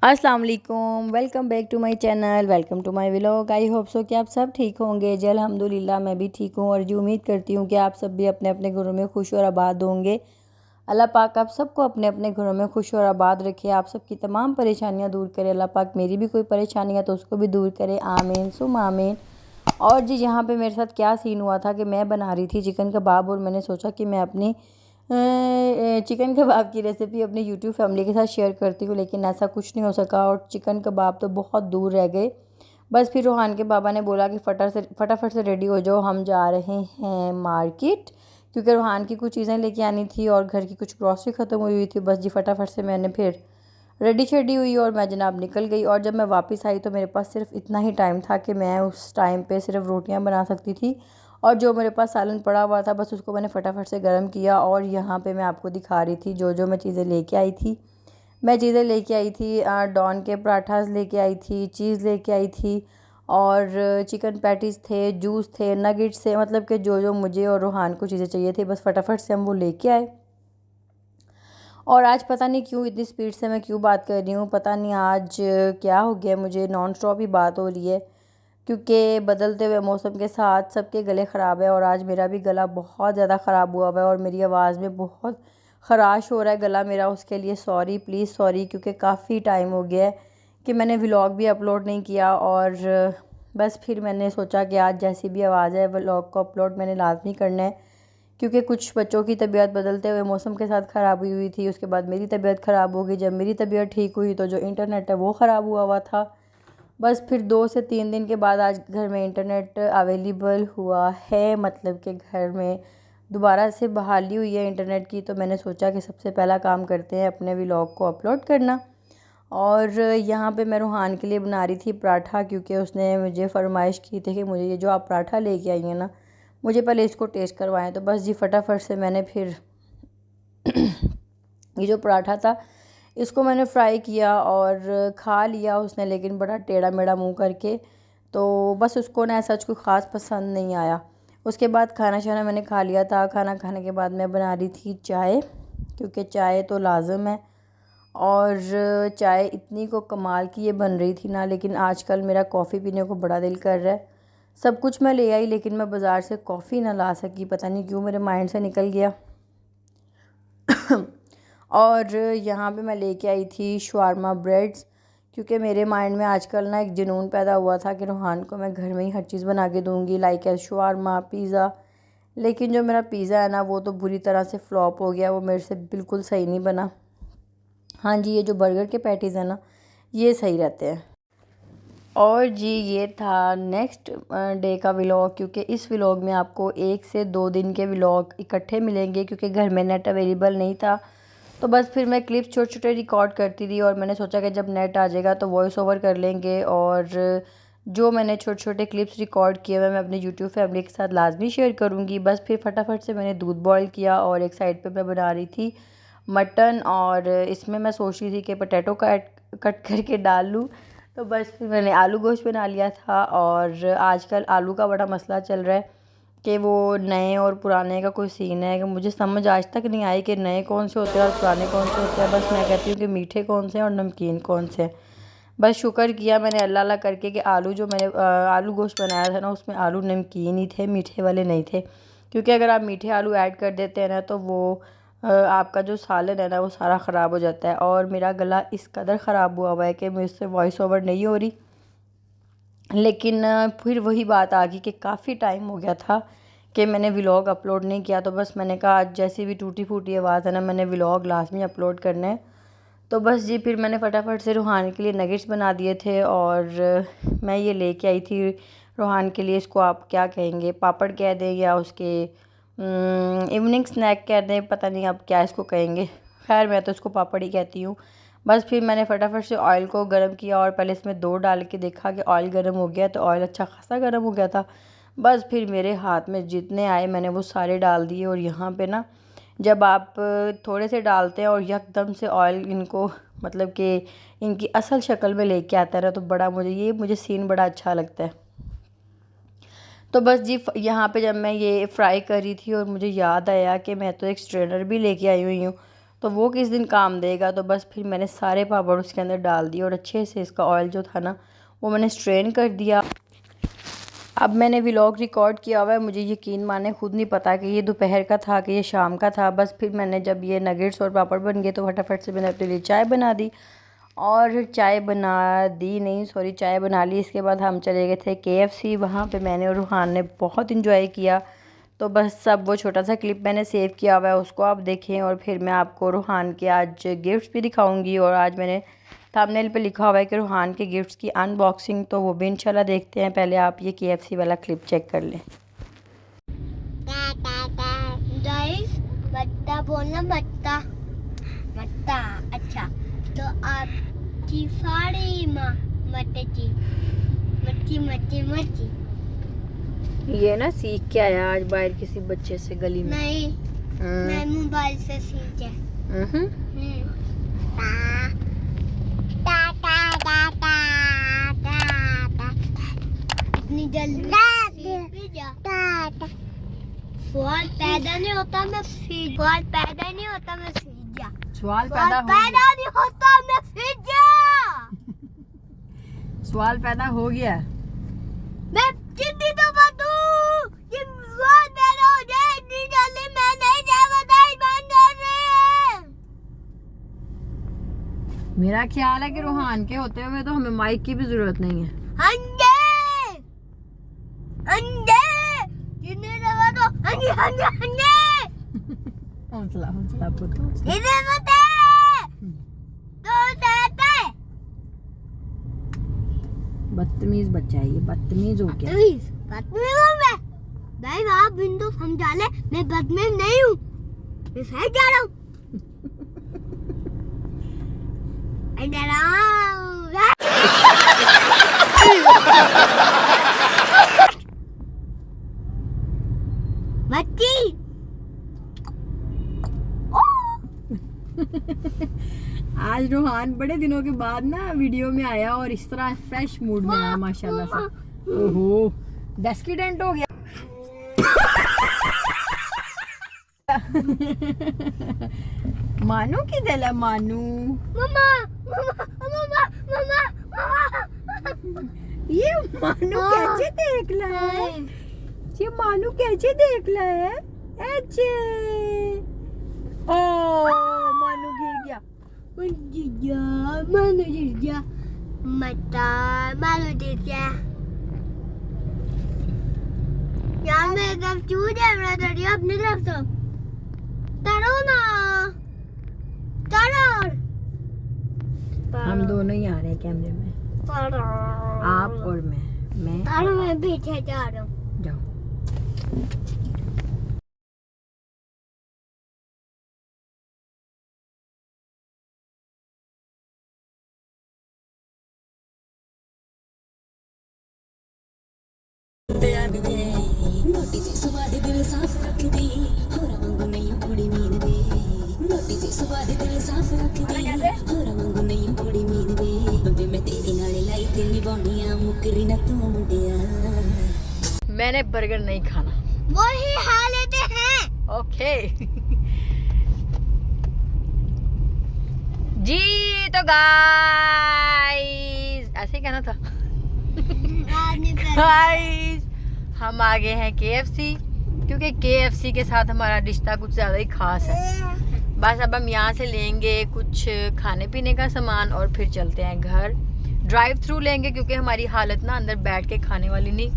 अस्सलाम वालेकुम, welcome back to my channel, welcome to my vlog. I hope so कि आप सब ठीक होंगे। जी अल्हम्दुलिल्लाह मैं भी ठीक हूँ और जी उम्मीद करती हूँ कि आप सब भी अपने अपने घरों में खुश और आबाद होंगे। अल्लाह पाक आप सबको अपने अपने घरों में खुश और आबाद रखे, आप सबकी तमाम परेशानियाँ दूर करे। अल्लाह पाक मेरी भी कोई परेशानी है तो उसको भी दूर करे, आमीन सुम आमीन। और जी यहाँ पे मेरे साथ क्या सीन हुआ था कि मैं बना रही थी चिकन कबाब और मैंने सोचा कि मैं अपनी चिकन कबाब की रेसिपी अपनी यूट्यूब फैमिली के साथ शेयर करती हूँ, लेकिन ऐसा कुछ नहीं हो सका और चिकन कबाब तो बहुत दूर रह गए। बस फिर रूहान के बाबा ने बोला कि फटाफट से रेडी हो जाओ, हम जा रहे हैं मार्केट, क्योंकि रूहान की कुछ चीज़ें लेके आनी थी और घर की कुछ ग्रॉसरी ख़त्म हुई थी। बस जी फटाफट से मैंने फिर रेडी शेडी हुई और मैं जनाब निकल गई। और जब मैं वापस आई तो मेरे पास सिर्फ इतना ही टाइम था कि मैं उस टाइम पे सिर्फ रोटियां बना सकती थी और जो मेरे पास सालन पड़ा हुआ था बस उसको मैंने फटाफट से गर्म किया। और यहाँ पे मैं आपको दिखा रही थी जो मैं चीज़ें लेके आई थी। मैं चीज़ें लेके आई थी, डॉन के पराठास लेके आई थी, चीज़ लेके आई थी और चिकन पैटीज़ थे, जूस थे, नगेट्स थे, मतलब कि जो मुझे और रूहान को चीज़ें चाहिए थी बस फटाफट से हम वो लेके आए। और आज पता नहीं क्यों इतनी स्पीड से मैं क्यों बात कर रही हूँ, पता नहीं आज क्या हो गया, मुझे नॉन स्टॉप ही बात हो रही है क्योंकि बदलते हुए मौसम के साथ सबके गले ख़राब है और आज मेरा भी गला बहुत ज़्यादा ख़राब हुआ है और मेरी आवाज़ में बहुत ख़राश हो रहा है गला मेरा। उसके लिए सॉरी, प्लीज़ सॉरी, क्योंकि काफ़ी टाइम हो गया है कि मैंने व्लॉग भी अपलोड नहीं किया। और बस फिर मैंने सोचा कि आज जैसी भी आवाज़ है व्लॉग को अपलोड मैंने लाजमी करना है, क्योंकि कुछ बच्चों की तबीयत बदलते हुए मौसम के साथ ख़राब हुई थी। उसके बाद मेरी तबीयत ख़राब हो गई। जब मेरी तबीयत ठीक हुई तो जो इंटरनेट है वो ख़राब हुआ था। बस फिर 2 से 3 दिन के बाद आज घर में इंटरनेट अवेलेबल हुआ है, मतलब कि घर में दोबारा से बहाली हुई है इंटरनेट की। तो मैंने सोचा कि सबसे पहला काम करते हैं अपने व्लॉग को अपलोड करना। और यहाँ पे मैं रूहान के लिए बना रही थी पराठा, क्योंकि उसने मुझे फरमाइश की थी कि मुझे ये जो आप पराठा लेके आई हैं ना, मुझे पहले इसको टेस्ट करवाएं। तो बस जी फटाफट से मैंने फिर ये जो पराठा था इसको मैंने फ्राई किया और खा लिया उसने, लेकिन बड़ा टेढ़ा मेढ़ा मुंह करके, तो बस उसको ना ऐसा कुछ ख़ास पसंद नहीं आया। उसके बाद खाना शाना मैंने खा लिया था। खाना खाने के बाद मैं बना रही थी चाय, क्योंकि चाय तो लाजम है। और चाय इतनी को कमाल की ये बन रही थी ना, लेकिन आजकल मेरा कॉफ़ी पीने को बड़ा दिल कर रहा है। सब कुछ मैं ले आई लेकिन मैं बाज़ार से कॉफ़ी ना ला सकी, पता नहीं क्यों मेरे माइंड से निकल गया। और यहाँ पे मैं लेके आई थी शवारमा ब्रेड्स, क्योंकि मेरे माइंड में आजकल ना एक जुनून पैदा हुआ था कि रूहान को मैं घर में ही हर चीज़ बना के दूँगी, लाइक शवारमा, पिज़्ज़ा। लेकिन जो मेरा पिज़्ज़ा है ना वो तो बुरी तरह से फ्लॉप हो गया, वो मेरे से बिल्कुल सही नहीं बना। हाँ जी, ये जो बर्गर के पैटीज़ हैं ना ये सही रहते हैं। और जी ये था नेक्स्ट डे का व्लॉग, क्योंकि इस व्लॉग में आपको 1 से 2 दिन के व्लॉग इकट्ठे मिलेंगे, क्योंकि घर में नेट अवेलेबल नहीं था। तो बस फिर मैं क्लिप्स छोटे छोटे रिकॉर्ड करती थी और मैंने सोचा कि जब नेट आ जाएगा तो वॉइस ओवर कर लेंगे। और जो मैंने छोटे छोटे क्लिप्स रिकॉर्ड किए हुए मैं अपनी यूट्यूब फैमिली के साथ लाजमी शेयर करूँगी। बस फिर फटाफट से मैंने दूध बॉयल किया और एक साइड पर मैं बना रही थी मटन, और इसमें मैं सोच रही थी कि पोटैटो कट करके डाल लूँ। तो बस फिर मैंने आलू गोश्त बना लिया था। और आजकल आलू का बड़ा मसला चल रहा है कि वो नए और पुराने का कोई सीन है कि मुझे समझ आज तक नहीं आई कि नए कौन से होते हैं और पुराने कौन से होते हैं। बस मैं कहती हूँ कि मीठे कौन से हैं और नमकीन कौन से हैं। बस शुक्र किया मैंने अल्लाह अल्लाह करके कि आलू जो मैंने आलू गोश्त बनाया था ना उसमें आलू नमकीन ही थे, मीठे वाले नहीं थे। क्योंकि अगर आप मीठे आलू ऐड कर देते हैं ना तो वो आपका जो सालन है ना वो सारा ख़राब हो जाता है। और मेरा गला इस कदर ख़राब हुआ है कि मुझसे वॉइस ओवर नहीं हो रही। लेकिन फिर वही बात आ गई कि काफ़ी टाइम हो गया था कि मैंने व्लॉग अपलोड नहीं किया। तो बस मैंने कहा आज जैसी भी टूटी फूटी आवाज़ है ना मैंने व्लॉग लाजमी अपलोड करना है। तो बस जी फिर मैंने फटाफट से रूहान के लिए नगेट्स बना दिए थे और मैं ये लेके आई थी रूहान के लिए। इसको आप क्या कहेंगे, पापड़ कह दें या उसके इवनिंग स्नैक कह दें, पता नहीं आप क्या इसको कहेंगे। खैर मैं तो इसको पापड़ ही कहती हूँ। बस फिर मैंने फटाफट से ऑयल को गर्म किया और पहले इसमें 2 डाल के देखा कि ऑयल गर्म हो गया, तो ऑयल अच्छा खासा गर्म हो गया था। बस फिर मेरे हाथ में जितने आए मैंने वो सारे डाल दिए। और यहाँ पे ना जब आप थोड़े से डालते हैं और यकदम से ऑयल इनको मतलब कि इनकी असल शक्ल में लेके आता है ना तो बड़ा मुझे सीन बड़ा अच्छा लगता है। तो बस जी यहाँ पे जब मैं ये फ्राई कर रही थी और मुझे याद आया कि मैं तो एक स्ट्रेनर भी लेके आई हुई हूँ, तो वो किस दिन काम देगा। तो बस फिर मैंने सारे पापड़ उसके अंदर डाल दिए और अच्छे से इसका ऑयल जो था ना वो मैंने स्ट्रेन कर दिया। अब मैंने व्लॉग रिकॉर्ड किया हुआ है, मुझे यकीन माने खुद नहीं पता कि ये दोपहर का था कि ये शाम का था। बस फिर मैंने जब ये नगेट्स और पापड़ बन गए तो फटाफट से मैंने अपने लिए चाय बना दी और चाय बना ली। इसके बाद हम चले गए थे KFC। वहाँ पे मैंने और रूहान ने बहुत इंजॉय किया। तो बस सब वो छोटा सा क्लिप मैंने सेव किया हुआ है, उसको आप देखें। और फिर मैं आपको रूहान के आज गिफ्ट्स भी दिखाऊंगी। और आज मैंने थंबनेल पे लिखा हुआ है कि रूहान के गिफ्ट्स की अनबॉक्सिंग, तो वो भी इंशाल्लाह देखते हैं। पहले आप ये KFC वाला क्लिप चेक कर लें। बट्टा बोलना, बट्टा बट्टा। अच्छा तो आपकी सारी मट्टी मट्टी मट्टी मट्टी। ये ना सीख के आया आज बाहर किसी बच्चे से गली में। नहीं, मैं मोबाइल से सीखे। इतनी जल्दी सवाल पैदा नहीं होता, मैं सीख गया। सवाल पैदा नहीं होता, मैं सीख गया। सवाल पैदा हो गया। मैं कितनी तो बताऊं कि सवाल पैदा हो जाए इतनी जल्दी, मैं नहीं जा बताई बंद कर रहे हैं। मेरा ख्याल है कि रूहान के होते हुए तो हमें माइक की भी जरूरत नहीं है। अंडे अंडे कितने दफा तो अंडे अंडे अंडे। हौसला हौसला पुत्र। इधर बता तो जाते। बदतमीज बच्चा है ये, बदतमीज हो गया। बदतमीज हूँ मैं? भाई आप बिंदु समझा ले, मैं बदतमीज नहीं हूँ, मैं सही कह रहा हूँ। बच्ची आज रूहान बड़े दिनों के बाद ना वीडियो में आया और इस तरह फ्रेश मूड में आया माशाल्लाह से। ओहो डेस्किडेंट हो गया। मानू की दिल है मानू। मम्मा मम्मा मम्मा मम्मा। ये मानू कैसे देख रहा है, ये मानू कैसे देख रहा है। अच्छे ओ मानू गिर गया। मानू गिर गया। मता मानू गिर गया। यार मेरी तरफ क्यों देख रहा था? अपनी तरफ तो तरो ना, तरो। हम दोनों ही आ रहे हैं कैमरे में, आप और मैं तरो मैं पीछे जा रहा हूँ। जाओ। नोटी ते सुबह दे दिल साफ रख दी, होरा वांगू नहीं कुड़ी मीन दे। नोटी ते सुबह दे दिल साफ रख दी, होरा वांगू नहीं कुड़ी मीन दे। बंदे मैं तेरे नाल लाई ते निभाणिया, मुकरी ना तू मुंडिया। मैंने बर्गर नहीं खाना। वही हालत है। ओके जी। तो गाइस ऐसे ही कहना था। गाइस हम आ गए हैं KFC, क्योंकि KFC के साथ हमारा रिश्ता कुछ ज़्यादा ही खास है। बस अब हम यहाँ से लेंगे कुछ खाने पीने का सामान और फिर चलते हैं घर। ड्राइव थ्रू लेंगे क्योंकि हमारी हालत ना अंदर बैठ के खाने वाली नहीं,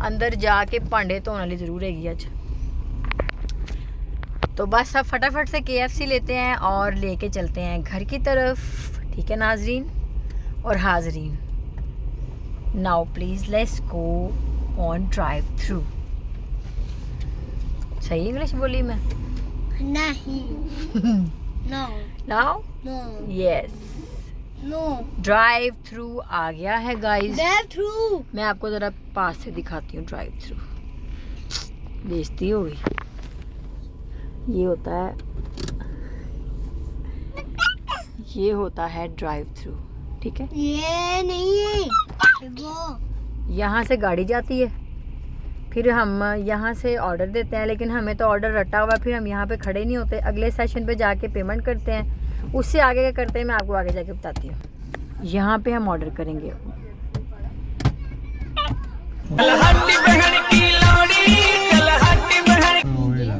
अंदर जाके भांडे धोने वाली ज़रूर हैगी आज। तो बस अब फटाफट से KFC लेते हैं और लेके चलते हैं घर की तरफ। ठीक है नाजरीन और हाजरीन, now please let's go on drive through. सही इंग्लिश बोली मैं? नहीं। No now no yes no. Drive through आ गया है गाइस। ड्राइव थ्रू मैं आपको ज़रा पास से दिखाती हूँ। ड्राइव थ्रू बेइज्जती हो गई। ये होता है ड्राइव थ्रू। ठीक है, ये नहीं है वो। यहाँ से गाड़ी जाती है, फिर हम यहाँ से ऑर्डर देते हैं, लेकिन हमें तो ऑर्डर रटा हुआ है, फिर हम यहाँ पे खड़े नहीं होते, अगले सेशन पे जाके पेमेंट करते हैं। उससे आगे क्या करते हैं मैं आपको आगे जाके बताती हूँ। यहाँ पे हम ऑर्डर करेंगे।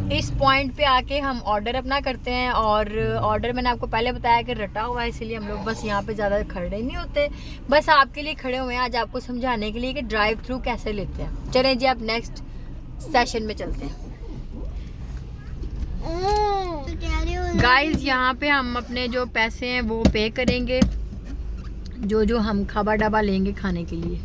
इस पॉइंट पे आके हम ऑर्डर अपना करते हैं, और ऑर्डर मैंने आपको पहले बताया कि रटा हुआ है, इसीलिए हम लोग बस यहाँ पे ज़्यादा खड़े नहीं होते, बस आपके लिए खड़े हुए हैं आज आपको समझाने के लिए कि ड्राइव थ्रू कैसे लेते हैं। चलें जी, आप नेक्स्ट सेशन में चलते हैं। गाइस यहाँ पे हम अपने जो पैसे हैं वो पे करेंगे, जो जो हम खाबा डाबा लेंगे खाने के लिए।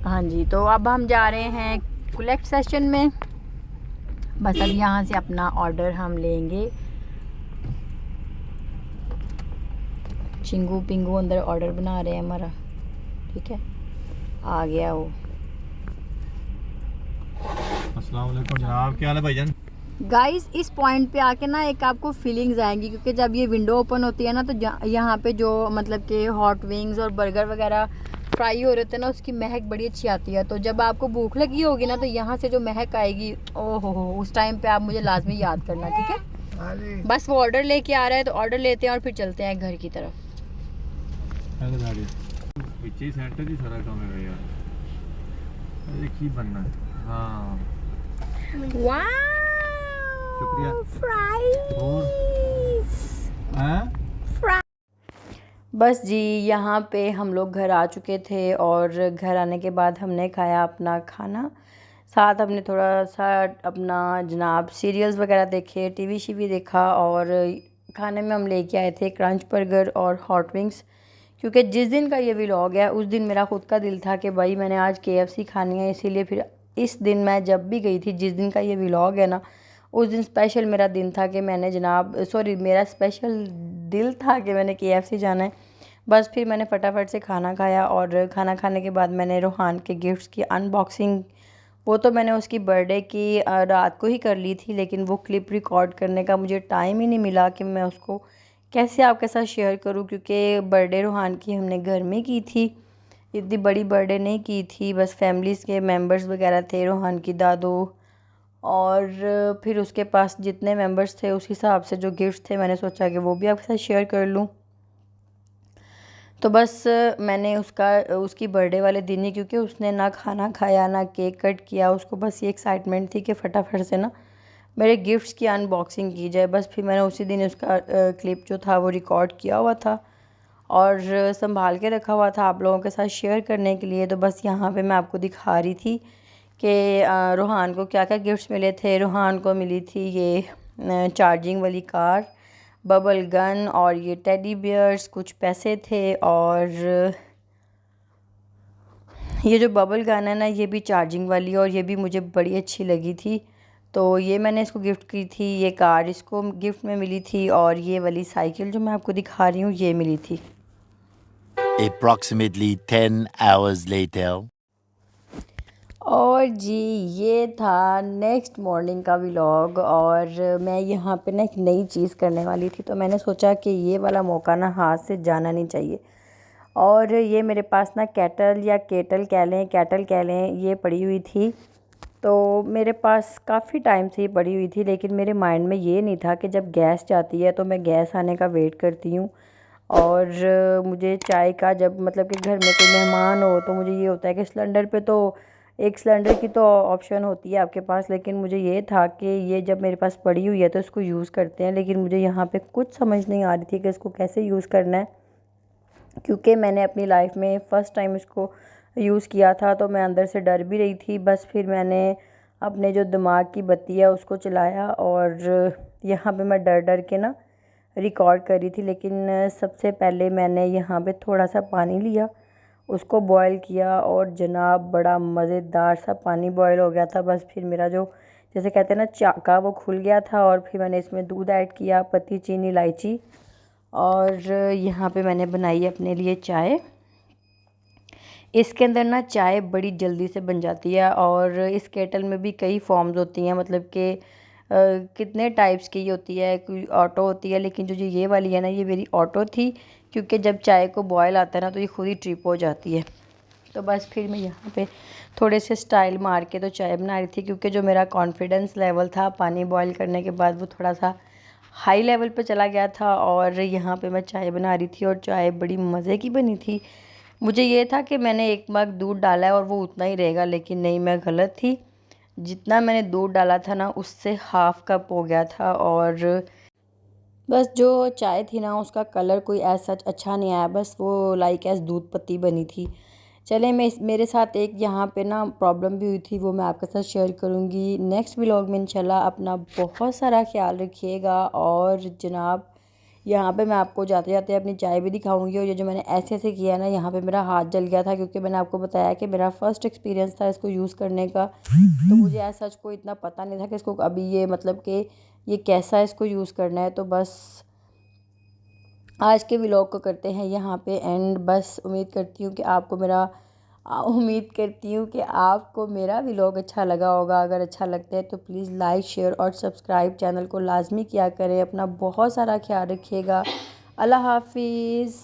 हाँ जी, तो अब हम जा रहे हैं कलेक्ट सेशन में। बस अब यहाँ से अपना ऑर्डर हम लेंगे। चिंगू पिंगू अंदर ऑर्डर बना रहे हैं हमारा, ठीक है, आ गया वो। अस्सलाम वालेकुम जनाब, क्या हाल है भाईजान? गाइस इस पॉइंट पे आके ना एक आपको फीलिंग्स आएंगी, क्योंकि जब ये विंडो ओपन होती है ना तो यहाँ पे जो मतलब कि हॉट विंग्स और बर्गर वगैरह फ्राई हो रहे थे ना, उसकी महक बड़ी अच्छी आती है। तो जब आपको भूख लगी होगी ना तो यहाँ से जो महक आएगी, ओहो हो, उस टाइम पे आप मुझे लाजमी याद करना, ठीक है। बस वो ऑर्डर लेके आ रहा है तो ऑर्डर लेते हैं और फिर चलते हैं घर की तरफ। पीछे सेंटर ही सारा काम है यार, अरे की बनना है। हाँ वाह, शुक्रिया। फ्राइज। हाँ बस जी, यहाँ पे हम लोग घर आ चुके थे, और घर आने के बाद हमने खाया अपना खाना, साथ हमने थोड़ा सा अपना जनाब सीरियल्स वगैरह देखे, टीवी शीवी देखा, और खाने में हम लेके आए थे क्रंच बर्गर और हॉट विंग्स, क्योंकि जिस दिन का ये व्लॉग है उस दिन मेरा ख़ुद का दिल था कि भाई मैंने आज KFC खानी है, इसीलिए फिर इस दिन मैं जब भी गई थी, जिस दिन का ये व्लॉग है ना, उस दिन स्पेशल मेरा दिन था कि मैंने मेरा स्पेशल दिल था कि मैंने KFC जाना है। बस फिर मैंने फटाफट से खाना खाया, और खाना खाने के बाद मैंने रोहान के गिफ्ट्स की अनबॉक्सिंग, वो तो मैंने उसकी बर्थडे की रात को ही कर ली थी, लेकिन वो क्लिप रिकॉर्ड करने का मुझे टाइम ही नहीं मिला कि मैं उसको कैसे आपके साथ शेयर करूं, क्योंकि बर्थडे रोहान की हमने घर में की थी, इतनी बड़ी बर्थडे नहीं की थी, बस फैमिलीज़ के मेंबर्स वगैरह थे, रोहान की दादू, और फिर उसके पास जितने मेंबर्स थे उस हिसाब से जो गिफ्ट्स थे मैंने सोचा कि वो भी आपके साथ शेयर कर लूँ। तो बस मैंने उसकी बर्थडे वाले दिन ही, क्योंकि उसने ना खाना खाया ना केक कट किया, उसको बस ये एक्साइटमेंट थी कि फटाफट से ना मेरे गिफ्ट्स की अनबॉक्सिंग की जाए, बस फिर मैंने उसी दिन उसका क्लिप जो था वो रिकॉर्ड किया हुआ था और संभाल के रखा हुआ था आप लोगों के साथ शेयर करने के लिए। तो बस यहाँ पे मैं आपको दिखा रही थी कि रोहान को क्या क्या गिफ्ट्स मिले थे। रोहान को मिली थी ये चार्जिंग वाली कार, बबल गन और ये टेडी बियर्स, कुछ पैसे थे, और ये जो बबल गन है ना ये भी चार्जिंग वाली, और ये भी मुझे बड़ी अच्छी लगी थी, तो ये मैंने इसको गिफ्ट की थी। ये कार इसको गिफ्ट में मिली थी, और ये वाली साइकिल जो मैं आपको दिखा रही हूँ ये मिली थी। Approximately 10 hours later. और जी ये था नेक्स्ट मॉर्निंग का व्लॉग, और मैं यहाँ पे ना एक नई चीज़ करने वाली थी, तो मैंने सोचा कि ये वाला मौका ना हाथ से जाना नहीं चाहिए। और ये मेरे पास ना कैटल या कैटल कह लें ये पड़ी हुई थी, तो मेरे पास काफ़ी टाइम से ये पड़ी हुई थी, लेकिन मेरे माइंड में ये नहीं था कि जब गैस जाती है तो मैं गैस आने का वेट करती हूँ, और मुझे चाय का जब मतलब कि घर में कोई मेहमान हो तो मुझे ये होता है कि सिलेंडर पे तो एक सिलेंडर की तो ऑप्शन होती है आपके पास, लेकिन मुझे ये था कि ये जब मेरे पास पड़ी हुई है तो इसको यूज़ करते हैं, लेकिन मुझे यहाँ पे कुछ समझ नहीं आ रही थी कि इसको कैसे यूज़ करना है, क्योंकि मैंने अपनी लाइफ में फ़र्स्ट टाइम इसको यूज़ किया था, तो मैं अंदर से डर भी रही थी। बस फिर मैंने अपने जो दिमाग की बत्ती है उसको चलाया, और यहाँ पे मैं डर डर के ना रिकॉर्ड कर रही थी। लेकिन सबसे पहले मैंने यहाँ पे थोड़ा सा पानी लिया, उसको बॉयल किया, और जनाब बड़ा मज़ेदार सा पानी बॉयल हो गया था। बस फिर मेरा जो जैसे कहते हैं ना चाका वो खुल गया था, और फिर मैंने इसमें दूध ऐड किया, पत्ती चीनी इलायची, और यहाँ पे मैंने बनाई अपने लिए चाय। इसके अंदर ना चाय बड़ी जल्दी से बन जाती है, और इस केटल में भी कई फॉर्म्स होती हैं, मतलब कि कितने टाइप्स की होती है, कोई ऑटो होती है, लेकिन जो ये वाली है ना ये मेरी ऑटो थी, क्योंकि जब चाय को बॉयल आता है ना तो ये खुद ही ट्रिप हो जाती है। तो बस फिर मैं यहाँ पे थोड़े से स्टाइल मार के तो चाय बना रही थी, क्योंकि जो मेरा कॉन्फिडेंस लेवल था पानी बॉयल करने के बाद वो थोड़ा सा हाई लेवल पे चला गया था। और यहाँ पे मैं चाय बना रही थी और चाय बड़ी मज़े की बनी थी। मुझे ये था कि मैंने 1 मग दूध डाला है और वो उतना ही रहेगा, लेकिन नहीं, मैं गलत थी। जितना मैंने दूध डाला था ना उससे हाफ़ कप हो गया था। और बस जो चाय थी ना उसका कलर कोई ऐसा सच अच्छा नहीं आया, बस वो लाइक एस दूध पत्ती बनी थी। चले, मेरे साथ एक यहाँ पे ना प्रॉब्लम भी हुई थी, वो मैं आपके साथ शेयर करूँगी नेक्स्ट व्लॉग में इंशाल्लाह। अपना बहुत सारा ख्याल रखिएगा। और जनाब यहाँ पे मैं आपको जाते जाते अपनी चाय भी दिखाऊंगी। और ये जो मैंने ऐसे ऐसे किया ना, यहाँ पे मेरा हाथ जल गया था, क्योंकि मैंने आपको बताया कि मेरा फ़र्स्ट एक्सपीरियंस था इसको यूज़ करने का। तो मुझे ऐसा सच को इतना पता नहीं था कि इसको अभी ये मतलब कि ये कैसा इसको यूज़ करना है। तो बस आज के व्लॉग को करते हैं यहाँ पे एंड। बस उम्मीद करती हूँ कि आपको मेरा व्लॉग अच्छा लगा होगा। अगर अच्छा लगता है तो प्लीज़ लाइक शेयर और सब्सक्राइब चैनल को लाजमी किया करें। अपना बहुत सारा ख्याल रखिएगा। अल्लाह हाफिज़।